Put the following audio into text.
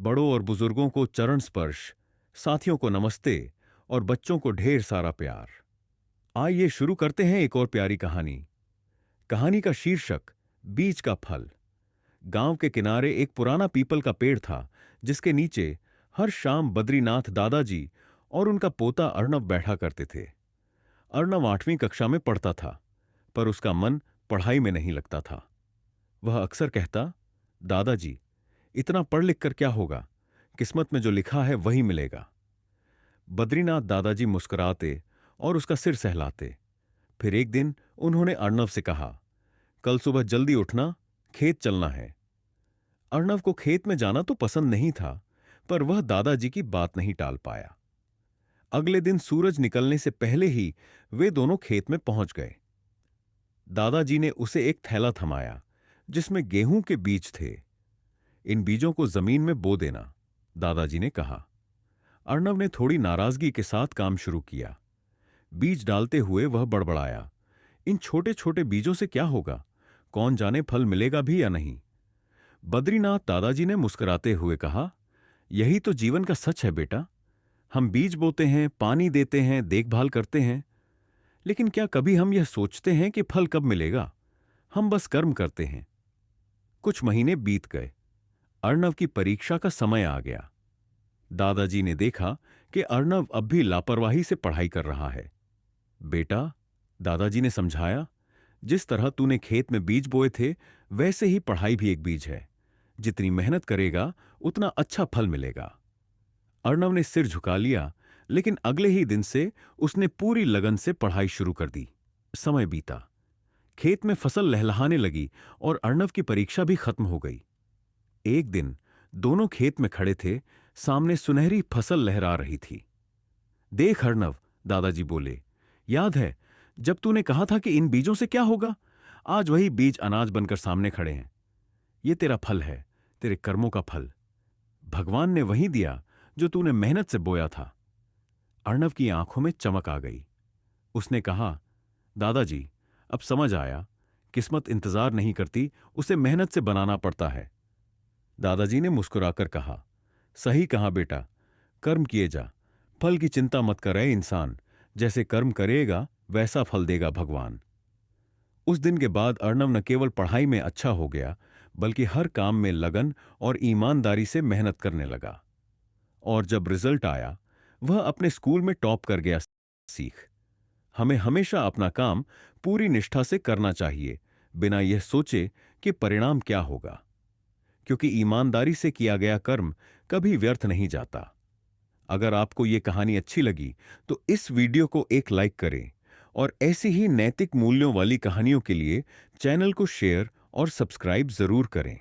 बड़ों और बुजुर्गों को चरण स्पर्श, साथियों को नमस्ते और बच्चों को ढेर सारा प्यार। आइए शुरू करते हैं एक और प्यारी कहानी। कहानी का शीर्षक बीज का फल। गांव के किनारे एक पुराना पीपल का पेड़ था, जिसके नीचे हर शाम बद्रीनाथ दादाजी और उनका पोता अर्णव बैठा करते थे। अर्णव 8वीं कक्षा में पढ़ता था, पर उसका मन पढ़ाई में नहीं लगता था। वह अक्सर कहता, दादाजी, इतना पढ़ लिख कर क्या होगा? किस्मत में जो लिखा है वही मिलेगा। बद्रीनाथ दादाजी मुस्कुराते और उसका सिर सहलाते। फिर एक दिन उन्होंने अर्णव से कहा, कल सुबह जल्दी उठना, खेत चलना है। अर्णव को खेत में जाना तो पसंद नहीं था, पर वह दादाजी की बात नहीं टाल पाया। अगले दिन सूरज निकलने से पहले ही वे दोनों खेत में पहुंच गए। दादाजी ने उसे एक थैला थमाया, जिसमें गेहूं के बीज थे। इन बीजों को जमीन में बो देना, दादाजी ने कहा। अर्णव ने थोड़ी नाराजगी के साथ काम शुरू किया। बीज डालते हुए वह बड़बड़ाया, इन छोटे छोटे बीजों से क्या होगा? कौन जाने फल मिलेगा भी या नहीं। बद्रीनाथ दादाजी ने मुस्कुराते हुए कहा, यही तो जीवन का सच है बेटा। हम बीज बोते हैं, पानी देते हैं, देखभाल करते हैं, लेकिन क्या कभी हम यह सोचते हैं कि फल कब मिलेगा? हम बस कर्म करते हैं। कुछ महीने बीत गए। अर्णव की परीक्षा का समय आ गया। दादाजी ने देखा कि अर्णव अब भी लापरवाही से पढ़ाई कर रहा है। बेटा, दादाजी ने समझाया, जिस तरह तूने खेत में बीज बोए थे, वैसे ही पढ़ाई भी एक बीज है। जितनी मेहनत करेगा उतना अच्छा फल मिलेगा। अर्णव ने सिर झुका लिया, लेकिन अगले ही दिन से उसने पूरी लगन से पढ़ाई शुरू कर दी। समय बीता। खेत में फसल लहलहाने लगी और अर्णव की परीक्षा भी खत्म हो गई। एक दिन दोनों खेत में खड़े थे, सामने सुनहरी फसल लहरा रही थी। देख अर्णव, दादाजी बोले, याद है जब तूने कहा था कि इन बीजों से क्या होगा? आज वही बीज अनाज बनकर सामने खड़े हैं। ये तेरा फल है, तेरे कर्मों का फल। भगवान ने वही दिया जो तूने मेहनत से बोया था। अर्णव की आंखों में चमक आ गई। उसने कहा, दादाजी, अब समझ आया, किस्मत इंतजार नहीं करती, उसे मेहनत से बनाना पड़ता है। दादाजी ने मुस्कुराकर कहा, सही कहा बेटा, कर्म किए जा, फल की चिंता मत करे इंसान, जैसे कर्म करेगा वैसा फल देगा भगवान। उस दिन के बाद अर्णव न केवल पढ़ाई में अच्छा हो गया, बल्कि हर काम में लगन और ईमानदारी से मेहनत करने लगा। और जब रिजल्ट आया, वह अपने स्कूल में टॉप कर गया। सीख, हमें हमेशा अपना काम पूरी निष्ठा से करना चाहिए, बिना यह सोचे कि परिणाम क्या होगा, क्योंकि ईमानदारी से किया गया कर्म कभी व्यर्थ नहीं जाता। अगर आपको यह कहानी अच्छी लगी तो इस वीडियो को एक लाइक करें और ऐसी ही नैतिक मूल्यों वाली कहानियों के लिए चैनल को शेयर और सब्सक्राइब जरूर करें।